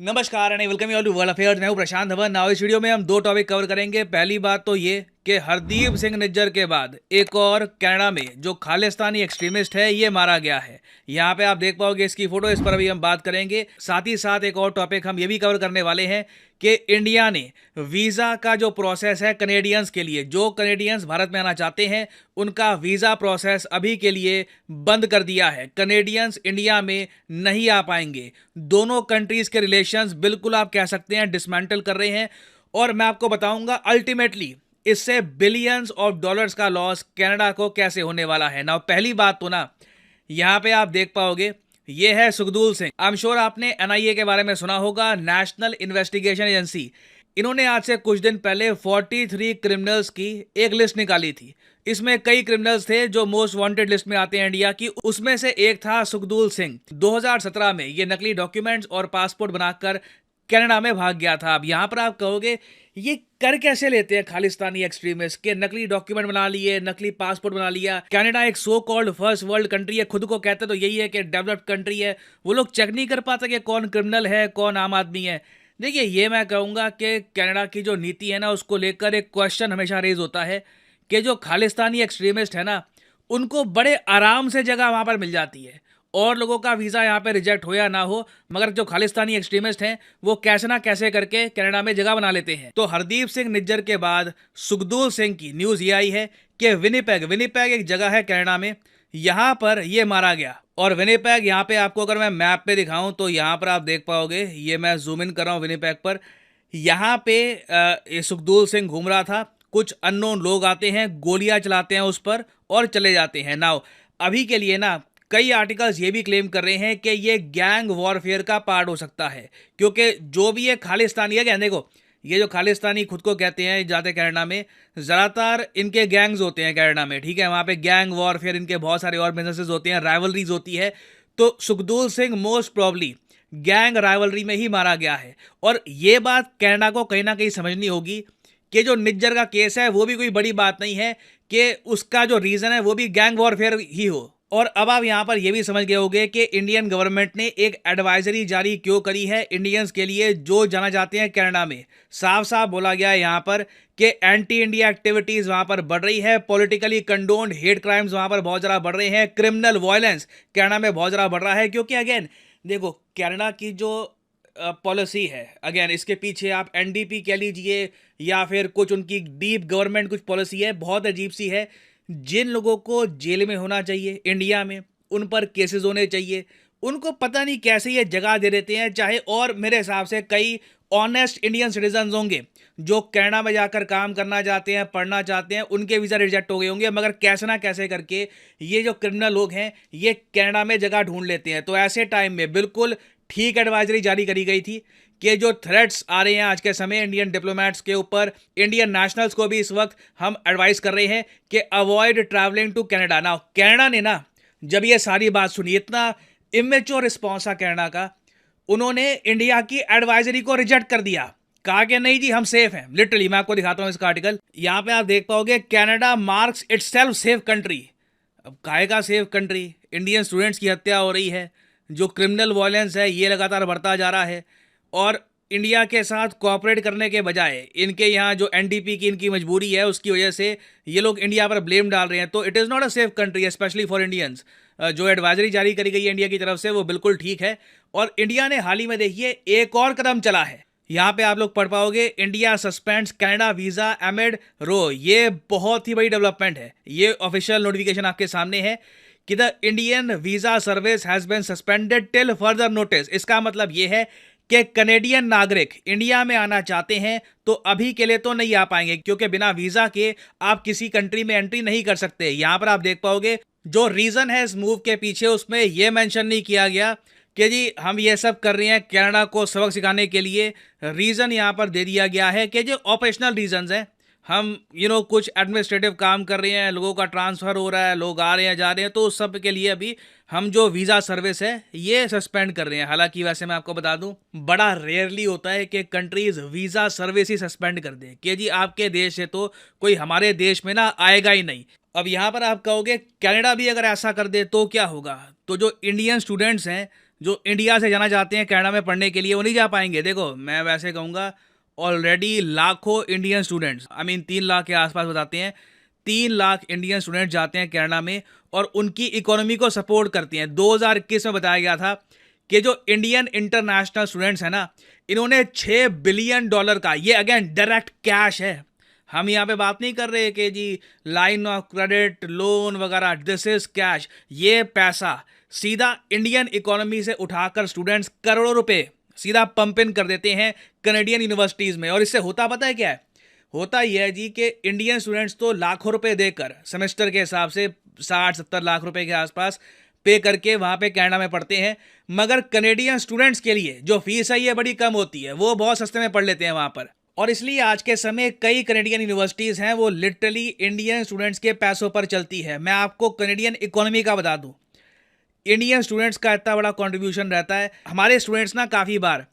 नमस्कार and welcome you all to world affairs. मैं हूं प्रशांत धवन। नाउ इस वीडियो में हम दो टॉपिक कवर करेंगे। पहली बात तो ये कि हरदीप सिंह निज्जर के बाद एक और कनाडा में जो खालिस्तानी एक्सट्रीमिस्ट है ये मारा गया है। यहाँ पे आप देख पाओगे इसकी फोटो, इस पर अभी हम बात करेंगे। साथ ही साथ एक और टॉपिक हम ये भी कवर करने वाले हैं कि इंडिया ने वीज़ा का जो प्रोसेस है कनेडियंस के लिए, जो कनेडियंस भारत में आना चाहते हैं उनका वीज़ा प्रोसेस अभी के लिए बंद कर दिया है। कनेडियंस इंडिया में नहीं आ पाएंगे। दोनों कंट्रीज़ के रिलेशंस बिल्कुल आप कह सकते हैं डिसमेंटल कर रहे हैं। और मैं आपको बताऊंगा अल्टीमेटली इससे बिलियंस ऑफ डॉलर्स का लॉस कनाडा को कैसे होने वाला है ना। पहली बात तो ना, यहां पे आप देख पाओगे ये है Sukhdool Singh. I am sure आपने एनआईए के बारे में सुना होगा, नेशनल इन्वेस्टिगेशन एजेंसी। इन्होंने आज से कुछ दिन पहले 43 क्रिमिनल्स की एक लिस्ट निकाली थी। इसमें कई क्रिमिनल्स थे जो मोस्ट वांटेड लिस्ट में आते हैं इंडिया की। उसमें से एक था सुखदूल सिंह। 2017 में ये नकली डॉक्यूमेंट्स और पासपोर्ट बनाकर कनाडा में भाग गया था। अब यहां पर आप कहोगे ये कर कैसे लेते हैं खालिस्तानी एक्सट्रीमिस्ट के? नकली डॉक्यूमेंट बना लिए, नकली पासपोर्ट बना लिया। कनाडा एक so called first world country है, खुद को कहते तो यही है कि डेवलप्ड कंट्री है। वो लोग चेक नहीं कर पाते कि कौन क्रिमिनल है कौन आम आदमी है। देखिए, ये मैं कहूंगा कि कनाडा की जो नीति है ना उसको लेकर एक क्वेश्चन हमेशा रेज होता है कि जो खालिस्तानी एक्सट्रीमिस्ट है ना उनको बड़े आराम से जगह वहां पर मिल जाती है और लोगों का वीज़ा यहाँ पे रिजेक्ट हो या ना हो, मगर जो खालिस्तानी एक्सट्रीमिस्ट हैं वो कैसे ना कैसे करके कनाडा में जगह बना लेते हैं। तो हरदीप सिंह निज्जर के बाद सुखदूल सिंह की न्यूज़ ये आई है कि विनिपेग एक जगह है कनाडा में, यहाँ पर ये मारा गया। और विनिपेग यहाँ पे आपको अगर मैं मैप पे दिखाऊं तो यहाँ पर आप देख पाओगे, ये मैं जूम इन कर रहा हूँ विनिपेग पर। यहाँ पे ये सुखदूल सिंह घूम रहा था। कुछ अननोन लोग आते हैं, गोलियां चलाते हैं उस पर और चले जाते हैं। नाउ अभी के लिए ना कई आर्टिकल्स ये भी क्लेम कर रहे हैं कि ये गैंग वॉरफेयर का पार्ट हो सकता है, क्योंकि जो भी ये खालिस्तानी है, कहने को ये जो खालिस्तानी खुद को कहते हैं जाते कनाडा में, ज़्यादातर इनके गैंग्स होते हैं कनाडा में, ठीक है। वहाँ पे गैंग वॉरफेयर, इनके बहुत सारे और बिजनेसेस होते हैं, राइवलरीज होती है। तो Sukhdool Singh most probably gang rivalry में ही मारा गया है। और ये बात कनाडा को कहीं ना कहीं समझनी होगी कि जो निज्जर का केस है वो भी कोई बड़ी बात नहीं है कि उसका जो रीज़न है वो भी गैंग वॉरफेयर ही हो। और अब आप यहाँ पर यह भी समझ गए होंगे कि इंडियन गवर्नमेंट ने एक एडवाइजरी जारी क्यों करी है इंडियंस के लिए जो जाना जाते हैं कनाडा में। साफ साफ बोला गया है यहाँ पर कि एंटी इंडिया एक्टिविटीज़ वहाँ पर बढ़ रही है, पॉलिटिकली कंडोन्ड हेट क्राइम्स वहाँ पर बहुत ज़्यादा बढ़ रहे हैं, क्रिमिनल वायलेंस कनाडा में बहुत ज़्यादा बढ़ रहा है। क्योंकि अगेन देखो, कनाडा की जो पॉलिसी है, अगेन इसके पीछे आप एनडीपी कह लीजिए या फिर कुछ उनकी डीप गवर्नमेंट कुछ पॉलिसी है, बहुत अजीब सी है। जिन लोगों को जेल में होना चाहिए इंडिया में उन पर केसेस होने चाहिए, उनको पता नहीं कैसे ये जगह दे देते हैं। चाहे, और मेरे हिसाब से कई ऑनेस्ट इंडियन सिटीजन होंगे जो कनाडा में जाकर काम करना चाहते हैं, पढ़ना चाहते हैं, उनके वीज़ा रिजेक्ट हो गए होंगे, मगर कैसे ना कैसे करके ये जो क्रिमिनल लोग हैं ये कनाडा में जगह ढूंढ लेते हैं। तो ऐसे टाइम में बिल्कुल ठीक एडवाइजरी जारी करी गई थी कि जो थ्रेट्स आ रहे हैं आज के समय इंडियन डिप्लोमेट्स के ऊपर, इंडियन नेशनल्स को भी इस वक्त हम एडवाइस कर रहे हैं कि अवॉइड ट्रैवलिंग टू कनाडा। ना कनाडा ने ना जब ये सारी बात सुनी, इतना इमेच्योर रिस्पॉन्स था कनाडा का, उन्होंने इंडिया की एडवाइजरी को रिजेक्ट कर दिया। कहा कि नहीं जी हम सेफ हैं। लिटरली मैं आपको दिखाता हूं इसका आर्टिकल, यहाँ पे आप देख पाओगे, Canada marks itself safe country. अब काहे का सेफ कंट्री? इंडियन स्टूडेंट्स की हत्या हो रही है, जो क्रिमिनल वायलेंस है ये लगातार बढ़ता जा रहा है, और इंडिया के साथ कोऑपरेट करने के बजाय इनके यहाँ जो एनडीपी की इनकी मजबूरी है उसकी वजह से ये लोग इंडिया पर ब्लेम डाल रहे हैं। तो it is not a safe country specially for Indians. जो एडवाइजरी जारी करी गई है इंडिया की तरफ से वो बिल्कुल ठीक है। और इंडिया ने हाल ही में देखिए एक और कदम चला है, यहाँ पे आप लोग पढ़ पाओगे, India suspends Canada visa amid रो। ये बहुत ही बड़ी डेवलपमेंट है। ये ऑफिशियल नोटिफिकेशन आपके सामने है कि the Indian visa service has been suspended till further notice. इसका मतलब ये है कि कनेडियन नागरिक इंडिया में आना चाहते हैं तो अभी के लिए तो नहीं आ पाएंगे, क्योंकि बिना वीजा के आप किसी कंट्री में एंट्री नहीं कर सकते। यहां पर आप देख पाओगे जो रीजन है इस मूव के पीछे, उसमें यह मेंशन नहीं किया गया कि जी हम ये सब कर रहे हैं कनाडा को सबक सिखाने के लिए। रीजन यहां पर दे दिया गया है कि जो ऑपरेशनल रीजंस हैं, हम कुछ एडमिनिस्ट्रेटिव काम कर रहे हैं, लोगों का ट्रांसफ़र हो रहा है, लोग आ रहे हैं जा रहे हैं, तो उस सब के लिए अभी हम जो वीज़ा सर्विस है ये सस्पेंड कर रहे हैं। हालांकि वैसे मैं आपको बता दूं, बड़ा रेयरली होता है कि कंट्रीज़ वीज़ा सर्विस ही सस्पेंड कर दे कि जी आपके देश से तो कोई हमारे देश में ना आएगा ही नहीं। अब यहाँ पर आप कहोगे कनाडा भी अगर ऐसा कर दे तो क्या होगा? तो जो इंडियन स्टूडेंट्स हैं जो इंडिया से जाना चाहते हैं कनाडा में पढ़ने के लिए वो नहीं जा पाएंगे। देखो मैं वैसे कहूँगा ऑलरेडी लाखों इंडियन स्टूडेंट्स 3 लाख के आसपास बताते हैं, 3 लाख इंडियन स्टूडेंट जाते हैं कनाडा में और उनकी इकोनॉमी को सपोर्ट करती हैं। 2021 में बताया गया था कि जो इंडियन इंटरनेशनल स्टूडेंट्स हैं ना, इन्होंने $6 बिलियन का, ये अगेन डायरेक्ट कैश है, हम यहाँ पे बात नहीं कर रहे कि जी लाइन ऑफ क्रेडिट लोन वगैरह, दिस इज कैश। ये पैसा सीधा इंडियन इकोनॉमी से उठाकर स्टूडेंट्स करोड़ों रुपए सीधा पंप इन कर देते हैं कनेडियन यूनिवर्सिटीज़ में। और इससे होता पता है क्या है? होता यह है जी कि इंडियन स्टूडेंट्स तो लाखों रुपए देकर सेमेस्टर के हिसाब से 60-70 लाख रुपए के आसपास पे करके वहाँ पे कनाडा में पढ़ते हैं, मगर कनेडियन स्टूडेंट्स के लिए जो फीस है ये बड़ी कम होती है, वो बहुत सस्ते में पढ़ लेते हैं वहाँ पर। और इसलिए आज के समय कई कनेडियन यूनिवर्सिटीज़ हैं वो लिटरली इंडियन स्टूडेंट्स के पैसों पर चलती है। मैं आपको कनेडियन इकोनॉमी का बता दूं, इंडियन स्टूडेंट्स का इतना बड़ा कंट्रीब्यूशन रहता है। हमारे स्टूडेंट्स ना काफ़ी बार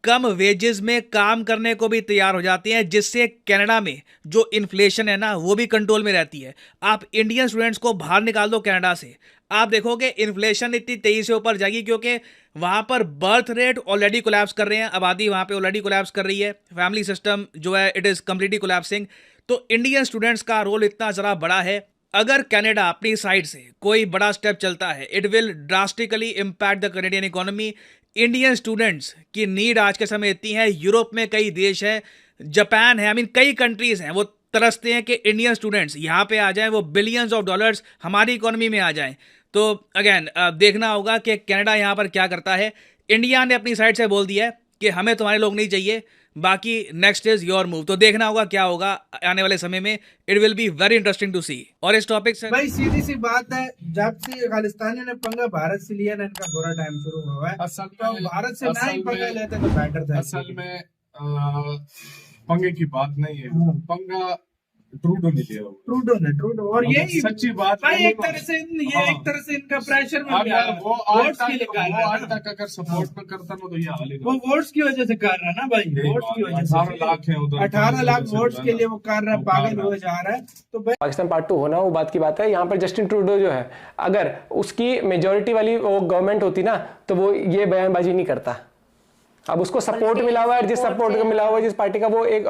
कम वेजेस में काम करने को भी तैयार हो जाते हैं, जिससे कनाडा में जो इन्फ्लेशन है ना वो भी कंट्रोल में रहती है। आप इंडियन स्टूडेंट्स को बाहर निकाल दो कनाडा से, आप देखोगे इन्फ्लेशन इतनी तेज़ी से ऊपर जाएगी, क्योंकि वहाँ पर बर्थ रेट ऑलरेडी कोलैप्स कर रहे हैं, आबादी वहाँ पे ऑलरेडी कोलैप्स कर रही है, फैमिली सिस्टम जो है इट इज़ कम्प्लीटली कोलैप्सिंग। तो इंडियन स्टूडेंट्स का रोल इतना ज़रा बड़ा है। अगर कनाडा अपनी साइड से कोई बड़ा स्टेप चलता है, it will drastically impact the Canadian economy. Indian students की नीड आज के समय इतनी है, यूरोप में कई देश हैं, जापान है, कई कंट्रीज़ हैं, वो तरसते हैं कि इंडियन स्टूडेंट्स यहाँ पे आ जाएं, वो बिलियंस ऑफ डॉलर्स हमारी इकोनॉमी में आ जाएं। तो अगेन देखना होगा कि कनाडा यहाँ पर क्या करता है। इंडिया ने अपनी साइड से बोल दिया है कि हमें तुम्हारे लोग नहीं चाहिए, बाकी नेक्स्ट इज योर मूव। तो देखना होगा क्या होगा आने वाले समय में। It will be very interesting to see. और इस टॉपिक से भाई सीधी सी बात है, जब से खालिस्तानियों ने पंगा भारत से लिया ना, इनका बुरा टाइम शुरू हुआ है। असल तो में भारत से ना ही पंगा लेते तो बेटर था। असल में पंगे की बात नहीं है, पंगा ट्रूडो ने लिया। ट्रूडो और यही सच्ची बात भाई, एक तरह से ये एक तरह से इनका प्रेशर में वो वोट्स के लिए कर रहा आज तक अगर सपोर्ट न करता ना तो ये हाल ही वो वोट्स की वजह से कर रहा है ना भाई, वोट्स की वजह से 18 लाख है उधर, 18 लाख वोट्स के लिए वो कर रहा है, पागल हो जा रहा है। तो पाकिस्तान पार्ट 2 होना वो बात की बात है। यहाँ पर जस्टिन ट्रूडो जो है, अगर उसकी मेजोरिटी वाली वो गवर्नमेंट होती ना तो वो ये बयानबाजी नहीं करता। अब उसको सपोर्ट मिला हुआ है, जिस सपोर्ट का मिला हुआ है, जिस पार्टी का वो एक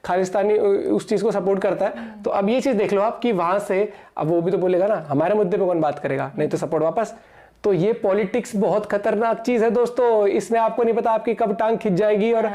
खालिस्तानी उस चीज को सपोर्ट करता है। तो अब ये चीज देख लो आप कि वहां से अब वो भी तो बोलेगा ना हमारे मुद्दे पे कौन बात करेगा, नहीं तो सपोर्ट वापस। तो ये पॉलिटिक्स बहुत खतरनाक चीज है दोस्तों, इसमें आपको नहीं पता आपकी कब टांग खिंच जाएगी। और